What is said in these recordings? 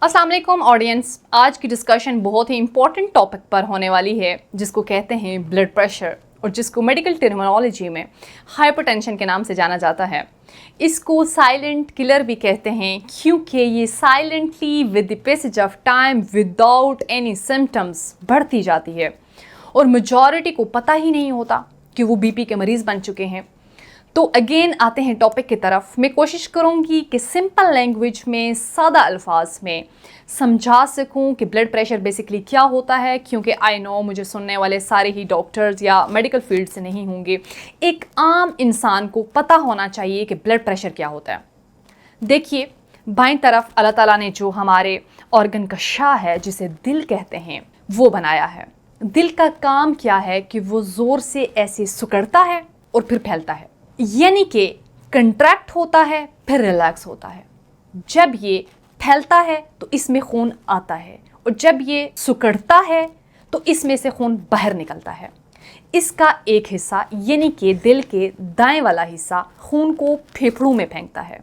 अस्सलाम वालेकुम ऑडियंस, आज की डिस्कशन बहुत ही इंपॉर्टेंट टॉपिक पर होने वाली है जिसको कहते हैं ब्लड प्रेशर और जिसको मेडिकल टर्मिनोलॉजी में हाइपरटेंशन के नाम से जाना जाता है। इसको साइलेंट किलर भी कहते हैं क्योंकि ये silently with the passage of time without any symptoms बढ़ती जाती है और मेजॉरिटी को पता ही नहीं होता कि वो बीपी के मरीज़ बन चुके हैं। तो अगेन आते हैं टॉपिक की तरफ। मैं कोशिश करूंगी कि सिंपल लैंग्वेज में, सादा अल्फाज में समझा सकूं कि ब्लड प्रेशर बेसिकली क्या होता है, क्योंकि आई नो मुझे सुनने वाले सारे ही डॉक्टर्स या मेडिकल फील्ड से नहीं होंगे। एक आम इंसान को पता होना चाहिए कि ब्लड प्रेशर क्या होता है। देखिए, बाईं तरफ अल्लाह ताला ने जो हमारे ऑर्गन का शाह है जिसे दिल कहते हैं वो बनाया है। दिल का काम क्या है कि वो ज़ोर से ऐसे सिकुड़ता है और फिर फैलता है, यानी कि कंट्रैक्ट होता है फिर रिलैक्स होता है। जब ये फैलता है तो इसमें खून आता है और जब ये सिकुड़ता है तो इसमें से खून बाहर निकलता है। इसका एक हिस्सा यानी कि दिल के दाएं वाला हिस्सा खून को फेफड़ों में फेंकता है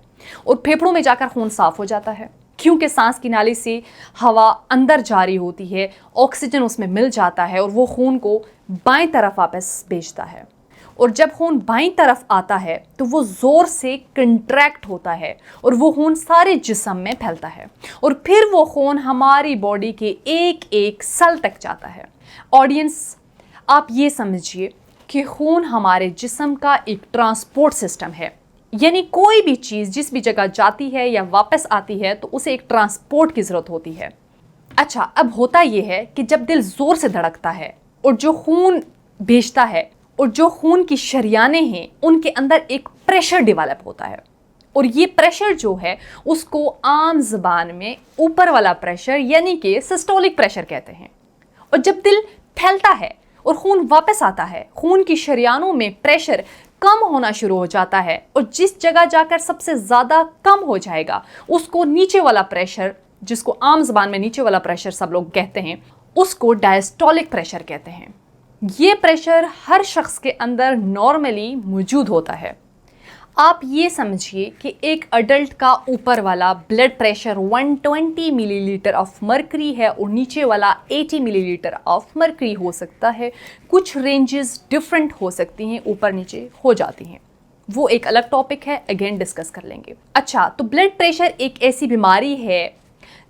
और फेफड़ों में जाकर खून साफ हो जाता है, क्योंकि सांस की नाली से हवा अंदर जारी होती है, ऑक्सीजन उसमें मिल जाता है और वो खून को बाएं तरफ वापस भेजता है। और जब खून बाईं तरफ आता है तो वो ज़ोर से कंट्रैक्ट होता है और वो खून सारे जिस्म में फैलता है और फिर वो खून हमारी बॉडी के एक एक सेल तक जाता है। ऑडियंस, आप ये समझिए कि खून हमारे जिस्म का एक ट्रांसपोर्ट सिस्टम है, यानी कोई भी चीज़ जिस भी जगह जाती है या वापस आती है तो उसे एक ट्रांसपोर्ट की ज़रूरत होती है। अच्छा, अब होता ये है कि जब दिल ज़ोर से धड़कता है और जो खून भेजता है और जो खून की शरियानें हैं उनके अंदर एक प्रेशर डेवलप होता है और ये प्रेशर जो है उसको आम ज़बान में ऊपर वाला प्रेशर यानी कि सिस्टोलिक प्रेशर कहते हैं। और जब दिल फैलता है और खून वापस आता है, खून की शरियानों में प्रेशर कम होना शुरू हो जाता है और जिस जगह जाकर सबसे ज़्यादा कम हो जाएगा उसको नीचे वाला प्रेशर, जिसको आम ज़बान में नीचे वाला प्रेशर सब लोग कहते हैं, उसको डायस्टोलिक प्रेशर कहते हैं। ये प्रेशर हर शख्स के अंदर नॉर्मली मौजूद होता है। आप ये समझिए कि एक अडल्ट का ऊपर वाला blood pressure 120 millilitre of mercury है और नीचे वाला 80 मिलीलीटर ऑफ मर्करी हो सकता है। कुछ रेंजेस डिफरेंट हो सकती हैं, ऊपर नीचे हो जाती हैं, वो एक अलग टॉपिक है, अगेन डिस्कस कर लेंगे। अच्छा, तो ब्लड प्रेशर एक ऐसी बीमारी है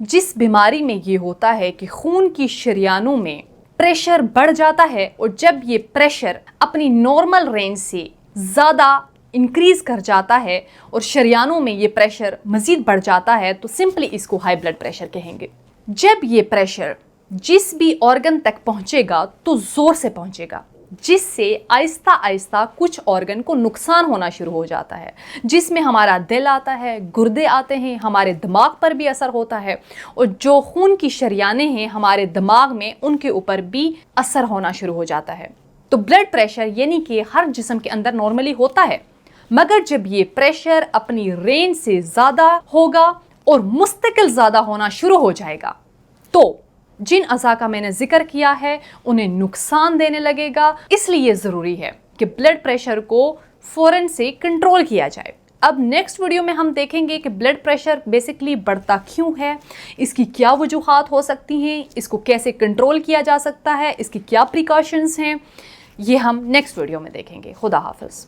जिस बीमारी में ये होता है कि खून की शरियानों में प्रेशर बढ़ जाता है और जब ये प्रेशर अपनी नॉर्मल रेंज से ज़्यादा इंक्रीज़ कर जाता है और शरियानों में ये प्रेशर मज़ीद बढ़ जाता है तो सिंपली इसको हाई ब्लड प्रेशर कहेंगे। जब ये प्रेशर जिस भी ऑर्गन तक पहुँचेगा तो ज़ोर से पहुँचेगा, जिससे आहिस्ता आहिस्ता कुछ ऑर्गन को नुकसान होना शुरू हो जाता है, जिसमें हमारा दिल आता है, गुर्दे आते हैं, हमारे दिमाग पर भी असर होता है और जो खून की शरियानें हैं हमारे दिमाग में उनके ऊपर भी असर होना शुरू हो जाता है। तो ब्लड प्रेशर यानी कि हर जिस्म के अंदर नॉर्मली होता है, मगर जब ये प्रेशर अपनी रेंज से ज़्यादा होगा और मुस्तकिल ज़्यादा होना शुरू हो जाएगा तो जिन अज़ा का मैंने जिक्र किया है उन्हें नुकसान देने लगेगा। इसलिए ज़रूरी है कि ब्लड प्रेशर को फ़ौरन से कंट्रोल किया जाए। अब नेक्स्ट वीडियो में हम देखेंगे कि ब्लड प्रेशर बेसिकली बढ़ता क्यों है, इसकी क्या वजूहात हो सकती हैं, इसको कैसे कंट्रोल किया जा सकता है, इसकी क्या प्रिकॉशंस हैं, ये हम नेक्स्ट वीडियो में देखेंगे। खुदा हाफिज़।